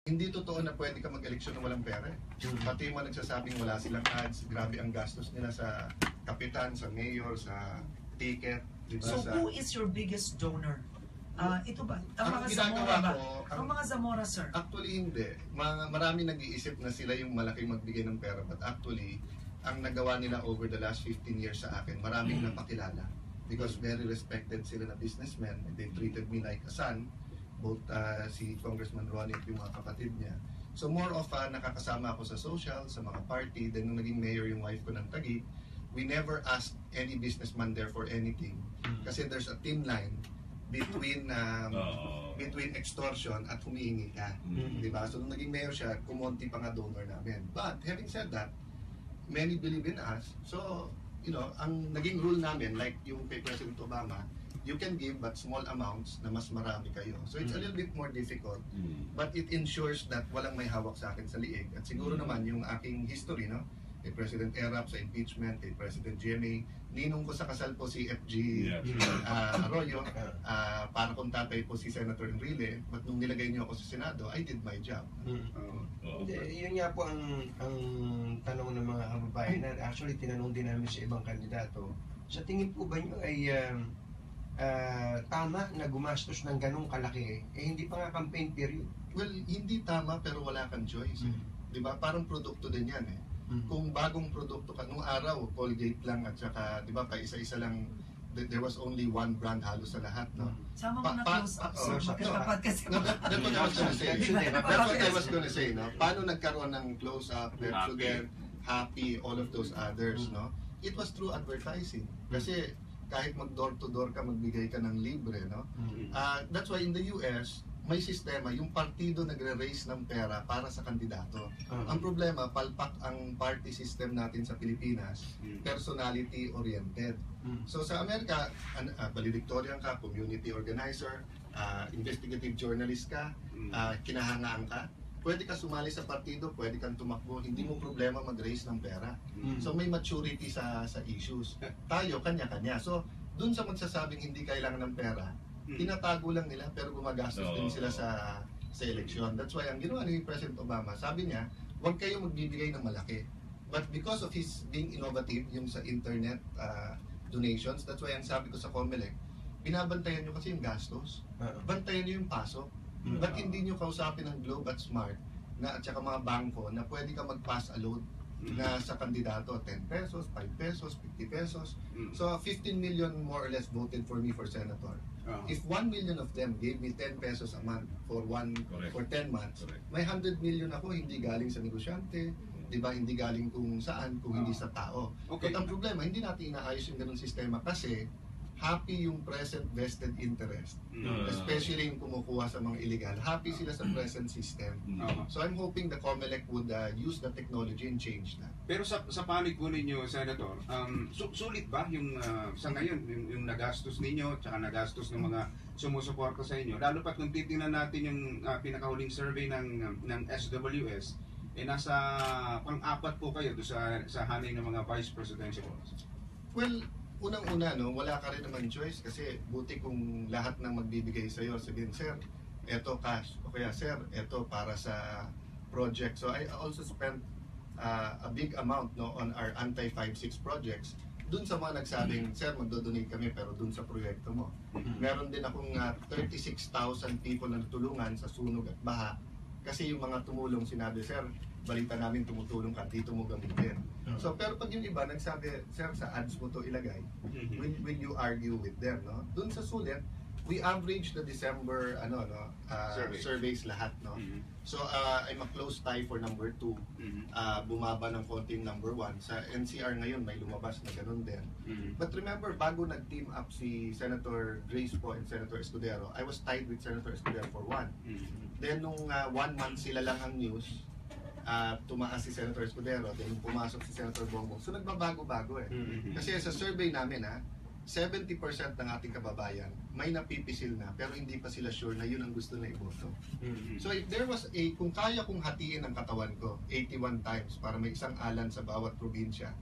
Hindi totoo na pwede ka mag-eleksyon na walang pera. Pati yung mga nagsasabing wala silang ads, grabe ang gastos nila sa kapitan, sa mayor, sa ticket. Diba? So who is your biggest donor? Ito ba? Ang mga ginagawa Zamora ba? ko, Ang mga Zamora, sir? Actually, hindi. Marami nag-iisip na sila yung malaking magbigay ng pera. But actually, ang nagawa nila over the last 15 years sa akin, maraming napakilala. Because very respected sila na businessmen. They treated me like a son. Both si Congressman Ronnie at yung mga kapatid niya. So more of nakakasama ako sa social, sa mga party. Then nung naging mayor yung wife ko ng Taguig, we never asked any businessman there for anything. Kasi there's a thin line between extortion at humihingi ka. Diba? So nung naging mayor siya, kumonti pa nga donor namin. But having said that, many believe in us. So, you know, ang naging rule namin, like yung kay President Obama, you can give but small amounts na mas marami kayo. So it's a little bit more difficult, but it ensures that walang may hawak sa akin sa liig. At siguro naman yung aking history, no? Kay President Erap sa impeachment, kay President GMA, ninong ko sa kasal po si FG Arroyo, para kung tatay po si Senator Enrile, but nung nilagay niyo ako sa Senado, I did my job. Yun nga po ang tanong ng mga kababayan na actually tinanong din namin sa ibang kandidato. Sa tingin po ba niyo ay tama na gumastos ng ganong kalaki, hindi pa nga campaign period? Well, hindi tama pero wala kang choice. Di ba? Parang produkto din yan eh. Kung bagong produkto ka, nung araw, Colgate lang at saka, di ba, pa isa-isa lang, there was only one brand halos sa lahat, no? Sama mo na close up, sir. Magkatapat kasi. That's what I was gonna say. That's what I was gonna say, no? Paano nagkaroon ng close up, Pepsodent, Happy, all of those others, no? It was through advertising. Kasi kahit mag-door-to-door ka, magbigay ka ng libre, no? That's why in the US, may sistema, yung partido nagre-raise ng pera para sa kandidato. Ang problema, palpak ang party system natin sa Pilipinas, personality-oriented. So sa Amerika, valedictorian ka, community organizer, investigative journalist ka, kinahangaan ka, pwede ka sumali sa partido, pwede kang tumakbo, hindi mo problema mag-raise ng pera. So may maturity sa issues. Tayo, kanya-kanya. So dun sa magsasabing hindi kailangan ng pera, tinatago lang nila pero gumagastos din sila sa eleksyon. That's why ang ginawa ni President Obama, sabi niya, huwag kayo magbibigay ng malaki. But because of his being innovative, yung sa internet donations, that's why ang sabi ko sa COMELEC, binabantayan nyo kasi yung gastos. Bantayan nyo yung pasok. Ba't hindi nyo kausapin ng Globe at Smart na at saka mga bangko na pwede ka mag-pass a load na sa kandidato, 10 pesos, 5 pesos, 50 pesos. So 15 million more or less voted for me for senator. If 1 million of them gave me 10 pesos a month for 10 months, may 100 million ako hindi galing sa negosyante, di ba, hindi galing kung saan, kung hindi sa tao. But ang problema, hindi natin inaayos yung ganung sistema kasi happy yung present vested interest. Especially yung kumukuha sa mga illegal. Happy sila sa present system. So I'm hoping the COMELEC would use the technology and change that. Pero sa panig po ninyo, Senator, sulit ba yung sa ngayon, yung nagastos ninyo, tsaka nagastos ng mga sumusuporta sa inyo? Lalo pat kung titingnan natin yung pinakahuling survey ng SWS, nasa pang-apat po kayo sa hanay ng mga vice presidential. Well, unang-una, no, wala ka rin naman choice kasi buti kung lahat ng magbibigay sa'yo, sabihin, sir, eto cash, o kaya sir, eto para sa project. So I also spent a big amount, no, on our anti-5-6 projects. Dun sa mga nagsabing, sir, magdodonate kami pero dun sa proyekto mo. Meron din akong 36,000 people na natulungan sa sunog at baha. Kasi yung mga tumulong sinabi, sir, balita namin tumutulong ka, dito mo gamitin. So, pero pag yung iba nagsabi, sir, sa ads mo to ilagay, will you argue with them, no? Dun sa sulit, we average the December, surveys lahat, no? So, I'm a close tie for number 2. Bumaba ng konting number 1. Sa NCR ngayon, may lumabas na ganun din. But remember, bago nag-team up si Senator Grace po and Senator Escudero, I was tied with Senator Escudero for 1. Then, nung 1 month sila lang ang news, tumaas si Senator Escudero, then pumasok si Senator Bongbong. So nagbabago-bago eh. Kasi sa survey namin 70% ng ating kababayan may napipisil na pero hindi pa sila sure na yun ang gusto na iboto. So if there was kung kaya kong hatiin ang katawan ko 81 times para may isang alan sa bawat probinsya,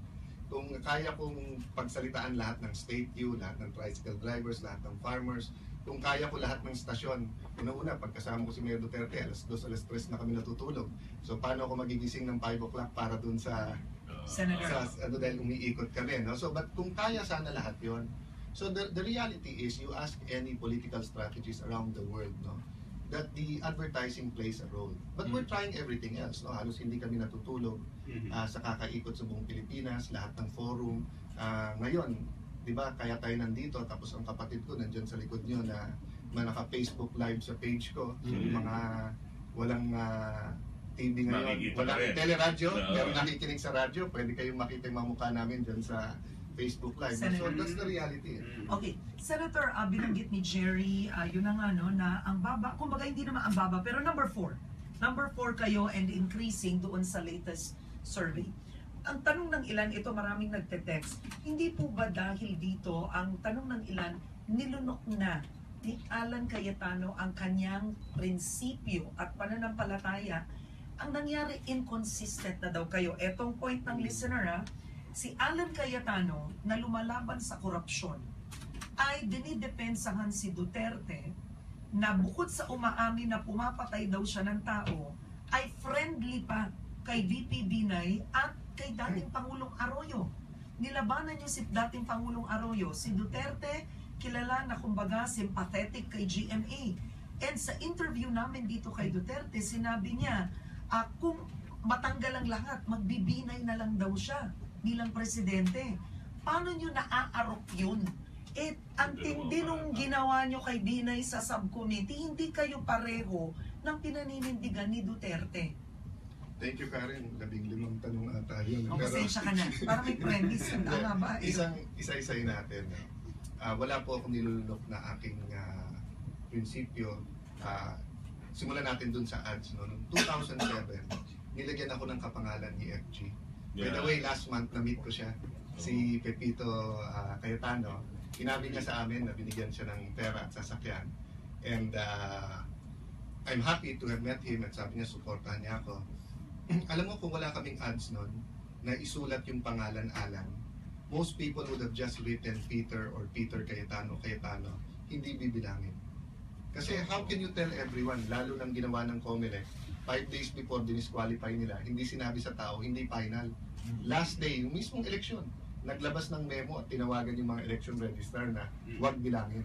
kung kaya kong pagsalitaan lahat ng state queue, lahat ng tricycle drivers, lahat ng farmers, kung kaya ko lahat ng stasyon, una-una, pagkasama ko si Mayor Duterte, alas 2, alas 3 na kami natutulog. So, paano ako magigising ng 5 o'clock para dun sa Senator. dahil umiikot kami, no? So, but kung kaya sana lahat yon. So, the reality is, you ask any political strategies around the world, no? That the advertising plays a role. But we're trying everything else, no? Halos hindi kami natutulog sa kakaikot sa buong Pilipinas, lahat ng forum. Ngayon, di ba, kaya tayo nandito, tapos ang kapatid ko nandyan sa likod nyo na naka-Facebook live sa page ko. Yung mga walang TV ngayon, Makikita walang ka rin. teleradyo, pero nakikinig sa radyo, pwede kayong makita yung mga mukha namin dyan sa Facebook live. So Senator. that's the reality. Okay, Senator, binanggit ni Jerry, yun na nga, no, na ang baba, kumbaga hindi naman ang baba, pero number 4. Number 4 kayo and increasing doon sa latest survey. Ang tanong ng ilan, ito maraming nagte-text, hindi po ba dahil dito, ang tanong ng ilan, nilunok na ni Alan Cayetano ang kanyang prinsipyo at pananampalataya, ang nangyari inconsistent na daw kayo. Etong point ng listener, si Alan Cayetano na lumalaban sa korupsyon ay dinidepensahan si Duterte na bukod sa umaamin na pumapatay daw siya ng tao, ay friendly pa kay VP Binay at kay dating Pangulong Arroyo. Nilabanan niyo si dating Pangulong Arroyo. Si Duterte, kilala na kumbaga sympathetic kay GMA. And sa interview namin dito kay Duterte, sinabi niya, kung matanggal ang lahat, magbibinay na lang daw siya bilang presidente. Paano niyo naaarok yun? Ang tindi nung ginawa niyo kay Binay sa subcommittee, hindi kayo pareho ng pinaninindigan ni Duterte. Thank you, Karen. 15 tanong ata yun. O, pasensya ka na. Para may premise. Ang haba. Isa-isayin natin. Wala po akong nilulunok na aking prinsipyo. Simulan natin dun sa ads. No? Noong 2007, nilagyan ako ng kapangalan ni FG. By the way, last month na-meet ko siya. Si Pepito Cayetano. Inabi niya sa amin na binigyan siya ng pera at sasakyan. And I'm happy to have met him at sabi niya, supportahan niya ako. Alam mo, kung wala kaming ads nun, na isulat yung pangalan Alan, most people would have just written Peter or Peter Cayetano, hindi bibilangin. Kasi how can you tell everyone, lalo nang ginawa ng COMELEC, 5 days before dinisqualify nila, hindi sinabi sa tao, hindi final. Last day, yung mismong eleksyon, naglabas ng memo at tinawagan yung mga election register na huwag bilangin.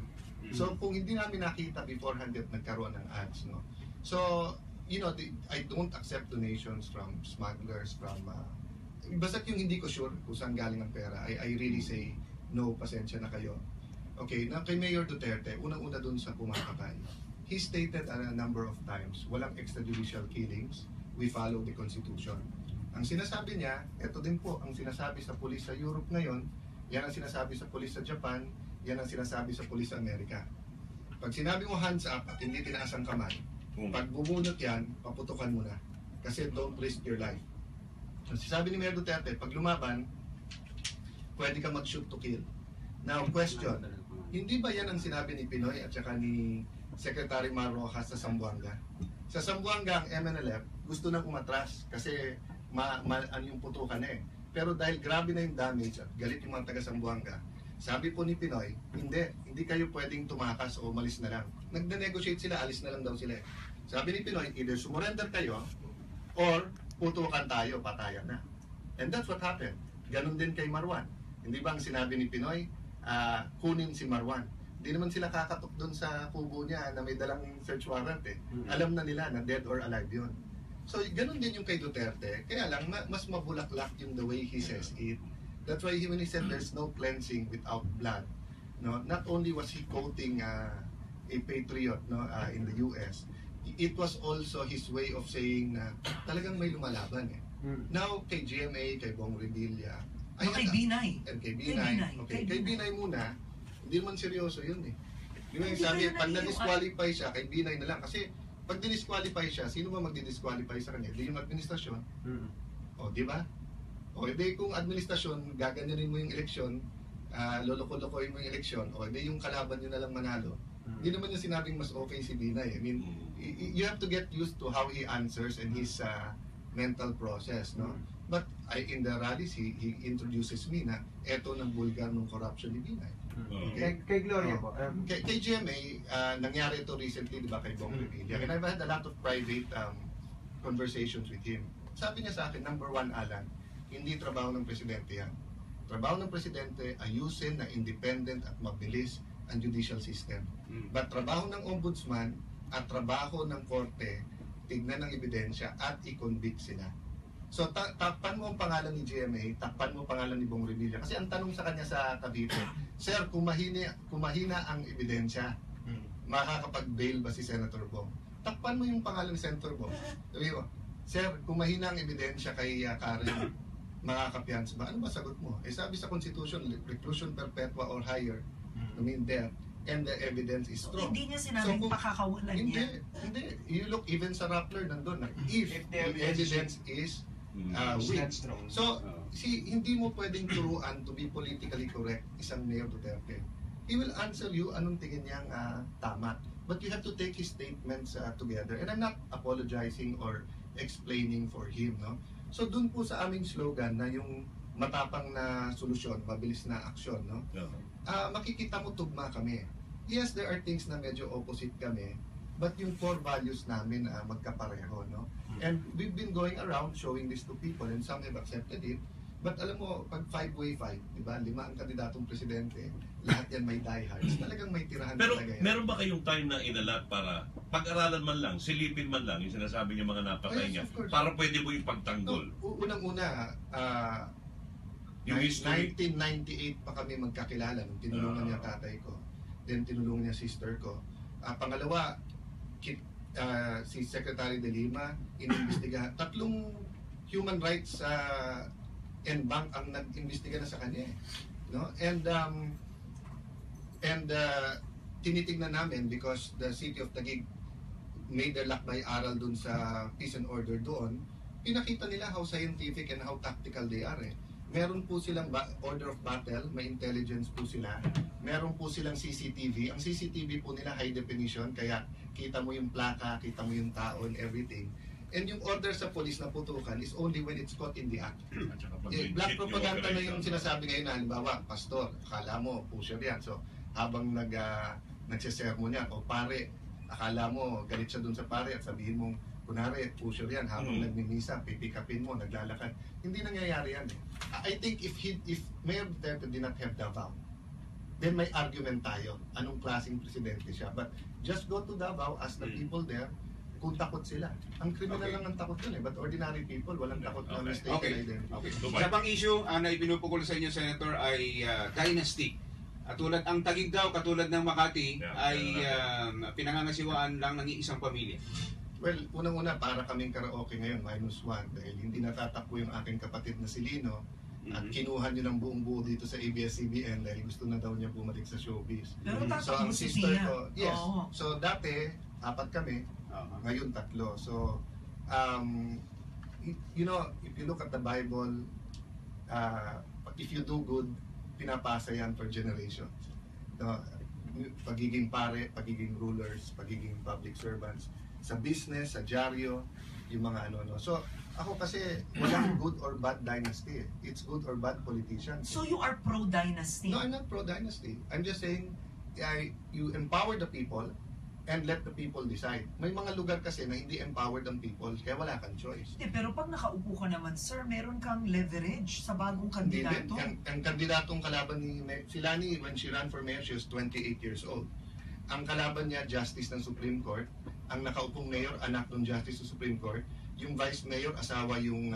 So kung hindi namin nakita beforehand at nagkaroon ng ads, no? So, you know, I don't accept donations from smugglers, basta't yung hindi ko sure kung saan galing ang pera, I really say, no, pasensya na kayo. Okay, na kay Mayor Duterte, unang-una dun sa pumakatay, he stated a number of times, walang extrajudicial killings, we follow the Constitution. Ang sinasabi niya, ito din po, ang sinasabi sa pulis sa Europe ngayon, yan ang sinasabi sa pulis sa Japan, yan ang sinasabi sa pulis sa Amerika. Pag sinabi mo hands up at hindi tinaas ang kamay, pag bumunot yan, paputukan mo na. Kasi don't risk your life. Ang sinasabi ni Mayor Duterte, pag lumaban, pwede ka mag-shoot to kill. Now, question, hindi ba yan ang sinabi ni Pinoy at saka ni Secretary Mar Rojas sa Zamboanga? Sa Zamboanga, ang MNLF gusto nang umatras kasi ano yung putukan eh. Pero dahil grabe na yung damage at galit yung mga taga Zamboanga, sabi po ni Pinoy, hindi kayo pwedeng tumakas o umalis na lang. Nagde-negotiate sila, alis na lang daw sila. Sabi ni Pinoy, either surrender kayo or putukan tayo, patayan na. And that's what happened. Ganon din kay Marwan. Hindi ba ang sinabi ni Pinoy, kunin si Marwan? Hindi naman sila kakatok doon sa kubo niya na may dalang search warrant eh. Alam na nila na dead or alive yun. So, ganon din yung kay Duterte. Kaya lang, mas mabulaklak yung the way he says it. That's why when he said there's no cleansing without blood, no, not only was he quoting a patriot, no, in the US, it was also his way of saying na talagang may lumalaban eh. Now, kay GMA, kay Bong Revilla, Kay Binay. and kay Binay. Okay, kay Binay muna, hindi naman seryoso yun eh. Di ba yung Hindi sabi, kayo pag nag-iwan. na-disqualify siya, kay Binay na lang. Kasi pag disqualify siya, sino ba magdi-disqualify sa kanya? Di yung administrasyon. O, di ba? O, hindi kung administrasyon, gaganyanin mo yung eleksyon, loloko-lokohin mo yung eleksyon, o hindi yung kalaban nyo na lang manalo. Hindi naman yung sinabing mas okay si Binay. I mean, you have to get used to how he answers and his mental process, no? But in the rallies, he introduces me na eto ng bulgar ng corruption ni Binay. Kay Gloria po. Kay GMA, nangyari ito recently, di ba, kay Bong Revilla. And I've had a lot of private conversations with him. Sabi niya sa akin, number one, Alan, hindi trabaho ng presidente yan. Trabaho ng presidente, ayusin na independent at mabilis ang judicial system. But trabaho ng ombudsman at trabaho ng korte, tignan ng ebidensya at i-convict sila. So, takpan mo ang pangalan ni GMA, takpan mo ang pangalan ni Bong Revilla. Kasi ang tanong sa kanya sa Cavite, Sir, kung mahina ang ebidensya, makakapag-bail ba si Senator Bong? Takpan mo yung pangalan ni Senator Bong. Sabi mo, Sir, kung mahina ang ebidensya kay Karen, makakapiyansa ba? Ano ba sagot mo? Eh sabi sa Constitution, reclusion perpetua or higher, I mean death, and the evidence is strong. Hindi niya sinabing pakakawalan niya. Hindi. You look, even sa Rappler nandun, if the evidence is weak. So, hindi mo pwedeng turuan to be politically correct isang Mayor Duterte. He will answer you anong tingin niyang tama. But you have to take his statements together. And I'm not apologizing or explaining for him, no? So dun po sa aming slogan na yung matapang na solusyon, mabilis na aksyon, no? Makikita mo tugma kami. Yes, there are things na medyo opposite kami, but yung core values namin magkapareho, no? And we've been going around showing this to people and some have accepted it. But alam mo, pag five-way fight, di ba? 5 ang kandidatong presidente, lahat yan may diehards. Talagang may tirahan Pero talaga yan. meron ba kayong time na inalat para pag-aralan man lang, silipin man lang yung sinasabi niya mga napatay Yes, niya, of course. para pwede mo ipagtanggol? Unang-una, Yung history. 1998 pa kami magkakilala nung tinulungan niya tatay ko. Then tinulungan niya sister ko. Pangalawa, si Secretary De Lima, inimbestiga. 3 human rights and bank ang nag-imbestiga na sa kanya. No? And tinitingnan namin because the city of Taguig made their lakbay aral dun sa peace and order doon. Pinakita nila how scientific and how tactical they are. Meron po silang order of battle, may intelligence po sila. Meron po silang CCTV. Ang CCTV po nila high definition, kaya kita mo yung plaka, kita mo yung tao and everything. And yung order sa police na putukan is only when it's caught in the act. Black propaganda na yung sinasabi ngayon na halimbawa, pastor, akala mo, pusher yan. So, habang nagsisermon yan, o pare, akala mo, galit siya dun sa pare at sabihin mong, kunwari, pusher yan, habang nagmimisa, pipikapin mo, naglalakad. Hindi nangyayari yan. I think if Mayor Duterte did not have Davao, then may argument tayo. Anong klaseng presidente siya? But just go to Davao, ask the people there, kung takot sila. Ang criminal lang ang takot yun but ordinary people, walang takot na mistaken identity. Isa pang issue na ipinupukol sa inyo, Senator, ay dynasty. Katulad ang Taguig daw, katulad ng Makati, ay pinangangasiwaan lang ng isang pamilya. Well, unang-una, para kaming karaoke ngayon, -1, dahil hindi natatakbo yung aking kapatid na si Lino, at kinuha niyo ng buong buo dito sa ABS-CBN dahil gusto na daw niya bumalik sa showbiz. Pero So, ang si sister Tia. ko, yes. Oo. So, dati, 4 kami, ngayon 3. So, you know, if you look at the Bible, if you do good, pinapasa yan for generations. No? Pagiging pare, pagiging rulers, pagiging public servants, sa business, sa dyaryo, yung mga ano. So, ako kasi, walang good or bad dynasty. It's good or bad politicians. So you are pro-dynasty? No, I'm not pro-dynasty. I'm just saying, you empower the people and let the people decide. May mga lugar kasi na hindi empowered ang people, kaya wala kang choice. Pero pag nakaupo ka naman, sir, meron kang leverage sa bagong Hindi kandidato. din. Ang kandidatong kalaban ni si Lani, when she ran for mayor, she was 28 years old. Ang kalaban niya, justice ng Supreme Court. Ang nakaupong mayor, anak ng justice ng Supreme Court. Yung vice mayor, asawa yung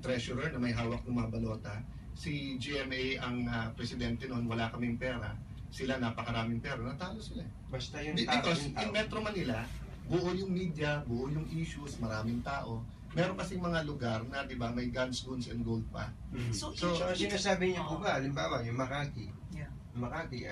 treasurer na may hawak ng mga balota. Si GMA ang presidente noon, wala kaming pera. Sila napakaraming pera, natalo sila. Basta yung Because in Metro Manila, buo yung media, buo yung issues, maraming tao. Meron kasing mga lugar na, di ba, may guns, guns, and gold pa. So, So, sinasabi niyo po ba, halimbawa, yung Makati, Yeah. Makati,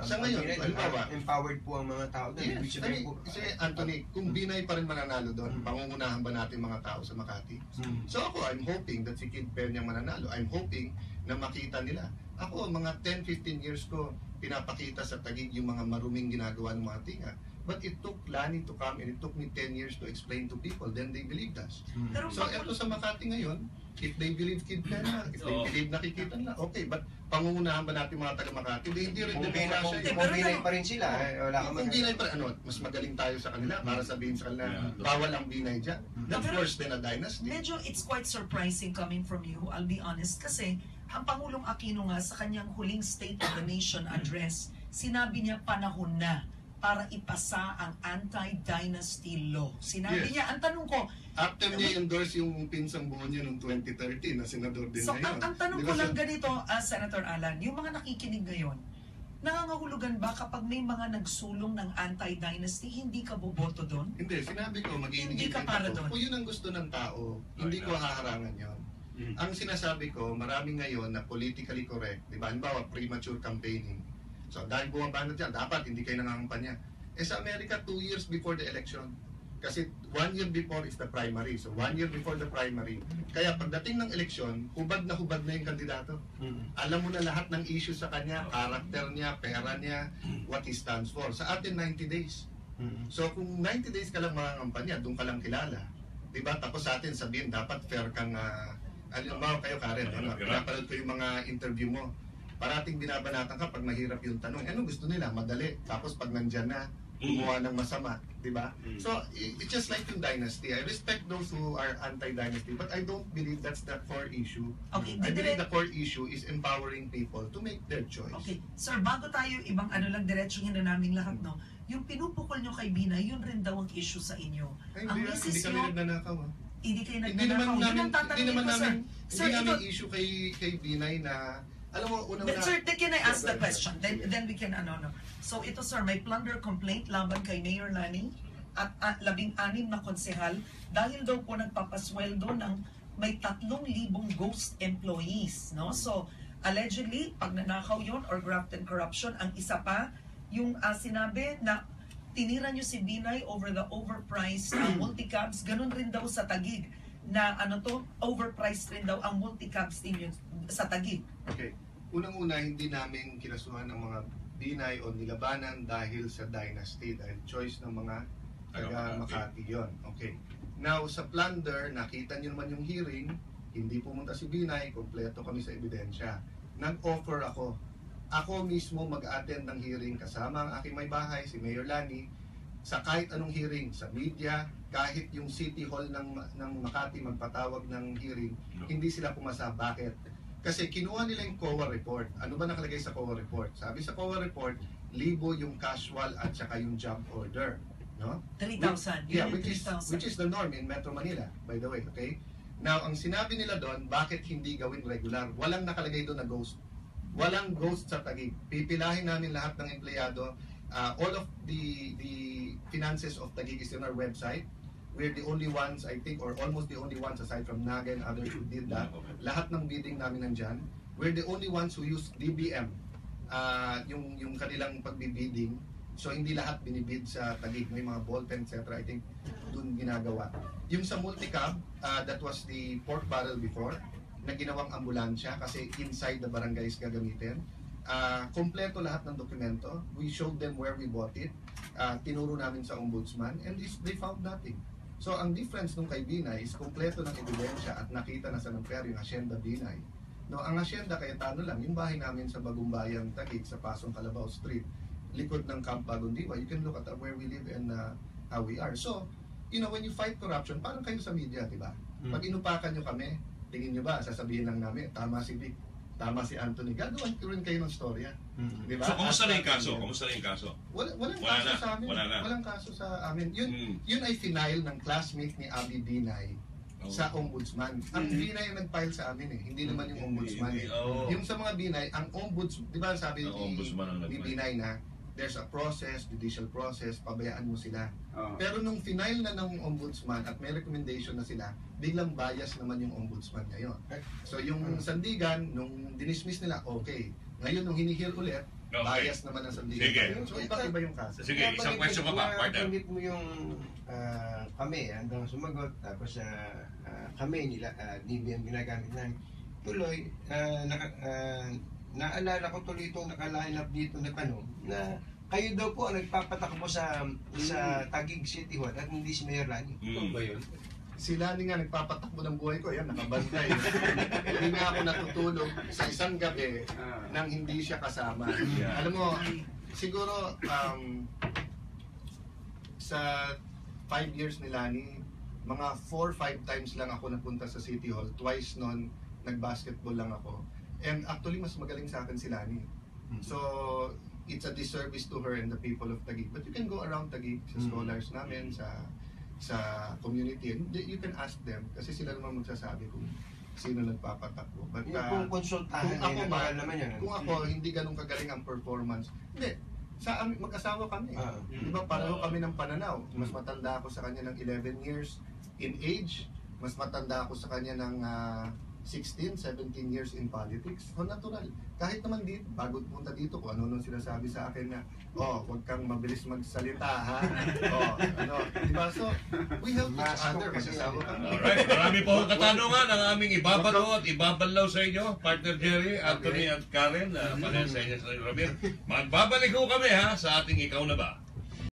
sa ngayon, halimbawa, empowered po ang mga tao doon. yes, Ibig sabihin po, kasi Anthony, kung Binay pa rin mananalo doon, pangungunahan ba natin mga tao sa Makati? So ako, I'm hoping that si Kid Peña mananalo. I'm hoping na makita nila. Ako, mga 10-15 years ko, pinapakita sa Taguig yung mga maruming ginagawa ng mga tinga. But it took Lani to come and it took me 10 years to explain to people. Then they believed us. Pero So eto sa Makati ngayon, if they believe Kidpren na, if they Oo. believe nakikita na, okay. But pangungunahan ba natin mga taga Makati? Hindi rin Kung demokrasya yun. kung binay pa rin sila, wala ka Kung binay pa, mas magaling tayo sa kanila para sabihin sa kanila, Yeah. bawal ang binay dyan. That's Pero- worse than a dynasty. medyo it's quite surprising coming from you, I'll be honest, kasi ang Pangulong Aquino nga sa kanyang huling State of the Nation address, sinabi niya panahon na para ipasa ang anti-dynasty law. Sinabi Yes. niya, ang tanong ko, After niya endorse yung pinsang buo niya noong 2013 na senador din so ngayon. ang tanong Di ko ba lang siya- ganito, Senator Alan, yung mga nakikinig ngayon, nangangahulugan ba kapag may mga nagsulong ng anti-dynasty, hindi ka boboto doon? Hindi, sinabi ko, Hindi ka para doon. Kung yun ang gusto ng tao, hindi ko haharangan yon. Ang sinasabi ko, marami ngayon na politically correct, di ba? Halimbawa, premature campaigning. So, dahil bumaba na dyan, dapat hindi kayo nangangampanya. Sa Amerika, 2 years before the election. Kasi 1 year before is the primary. So, 1 year before the primary. Kaya pagdating ng eleksyon, hubad na yung kandidato. Alam mo na lahat ng issue sa kanya, character niya, pera niya, what he stands for. Sa atin, 90 days. So, kung 90 days ka lang mangangampanya, doon ka lang kilala. Diba? Tapos sa atin, sabihin, dapat fair kang... alam mo kayo, Karen, pinapanood ko yung mga interview mo. Parating binabanatan ka pag mahirap yung tanong. Ano gusto nila? Madali. Tapos pag nandyan na, gumawa ng masama. Diba? So, it's just like yung dynasty. I respect those who are anti-dynasty, but I don't believe that's the core issue. Okay, I believe the core issue is empowering people to make their choice. Okay, sir, bago tayo ibang lang, diretsuhin na namin lahat, no? Yung pinupukol nyo kay Bina, yun rin daw ang issue sa inyo. Ay, Ang hindi, hindi misis kami nyo, nagnanakaw. hindi kayo Hindi naman nagnanakaw. Yun namin, ang tatanungin ko, sir. Sir, hindi namin ito, issue kay Binay na, alam mo, unang-una, sir, can I ask the question? Then we can, no. So ito, sir, may plunder complaint laban kay Mayor Lani at 16 na konsehal dahil daw po nagpapasweldo ng may 3,000 ghost employees, no? So, allegedly, pag nanakaw yon or graft and corruption, ang isa pa, yung sinabi na tinira nyo si Binay over the overpriced multicabs, ganun rin daw sa Taguig na overpriced rin daw ang multicabs ninyo sa Taguig. Okay. Unang-una, hindi namin kinasuhan ang mga Binay o nilabanan dahil sa dynasty, dahil choice ng mga taga Makati yon. Okay. Now, sa plunder, nakita nyo naman yung hearing, hindi pumunta si Binay, kompleto kami sa ebidensya. Nag-offer ako. Ako mismo mag-attend ng hearing kasama ang aking may bahay, si Mayor Lani, sa kahit anong hearing, sa media, kahit yung City Hall ng Makati magpatawag ng hearing, hindi sila pumasa. Bakit? Kasi kinuha nila yung COA report. Ano ba nakalagay sa COA report? Sabi sa COA report, libo yung casual at saka yung job order. No? 3,000. Yeah, Yun yung which is the norm in Metro Manila, by the way, okay? Now, ang sinabi nila doon, bakit hindi gawin regular? Walang nakalagay doon na ghost. Walang ghost sa Taguig. Pipilahin namin lahat ng empleyado. All of the finances of Taguig is on our website. We're the only ones, I think, or almost the only ones aside from Naga and others who did that. Lahat ng bidding namin nandyan. We're the only ones who use DBM, yung kanilang pagbibidding. So, hindi lahat binibid sa Taguig. May mga ballpen, etc. I think doon ginagawa. Yung sa multicab, that was the pork barrel before, na ginawang ambulansya kasi inside the barangays gagamitin. Kompleto lahat ng dokumento. We showed them where we bought it. Tinuro namin sa ombudsman and they found nothing. So, ang difference nung kay Binay is kompleto ng ebidensya at nakita na sa Nuclear yung Hacienda Binay. No, ang Hacienda Cayetano lang, yung bahay namin sa Bagong Bayan, Taguig, sa Pasong Calabao Street, likod ng Camp Bagong Diwa. You can look at where we live and how we are. So, when you fight corruption, parang kayo sa media, di ba? Pag inupakan nyo kami, tingin nyo ba, sasabihin lang namin, tama si Vic, tama si Anthony, gagawin rin kayo ng storya. Di ba? So, kumusta na yung kaso? Kumusta na yung kaso? Walang Wala kaso na. sa amin. Wala na. Walang kaso sa amin. Yun ay final ng classmate ni Abby Binay sa ombudsman. Ang Binay ang nag-file sa amin hindi naman yung ombudsman. Yung sa mga Binay, ang ombudsman, di ba sabi ni Binay na there's a process, judicial process, pabayaan mo sila. Pero nung final na ng ombudsman at may recommendation na sila, biglang bias naman yung ombudsman ngayon. So yung Sandigan, nung dinismiss nila, okay. Ngayon nung hinihir ulit, bias naman ang Sandigan. Sige. So iba yung kaso. Sige, isang question pa ba, partner? Nabanggit mo yung kami, hanggang sumagot, tapos kami nila, DBM ginagamit namin. Tuloy, naalala ko tuloy itong naka-line up dito na kayo daw po ang nagpapatakbo sa Taguig City Hall at hindi si Mayor Lani. Ano ba yun? Sila nga nagpapatakbo ng buhay ko, yan, nakabantay. Hindi nga ako natutulog sa isang gabi nang hindi siya kasama. Yeah. Alam mo, siguro sa 5 years ni Lani, mga 4-5 times lang ako napunta sa City Hall. Twice noon, nag-basketball lang ako. And actually, mas magaling sa akin si Lani. So, it's a disservice to her and the people of Taguig. But you can go around Taguig, sa scholars namin, sa community, and you can ask them kasi sila naman magsasabi kung sino nagpapatakbo. But Yung kung konsultahan kung ako natural naman yan. kung ako hindi ganun kagaling ang performance, hindi. Sa amin, mag-asawa kami. Di ba, pareho kami ng pananaw. Mas matanda ako sa kanya ng 11 years in age. Mas matanda ako sa kanya ng 16, 17 years in politics. So, natural. Kahit naman dito, bago punta dito, kung ano nung sinasabi sa akin na, huwag kang mabilis magsalita, ha? Diba? So, we help each other. Mag-asawa kami. Alright, marami po akong katanungan ang aming ibabato at ibabanlaw sa inyo, Partner Jerry, Anthony at Karen, parehas sa inyo sa Ramir. Magbabalik ko kami ha sa ating Ikaw na Ba?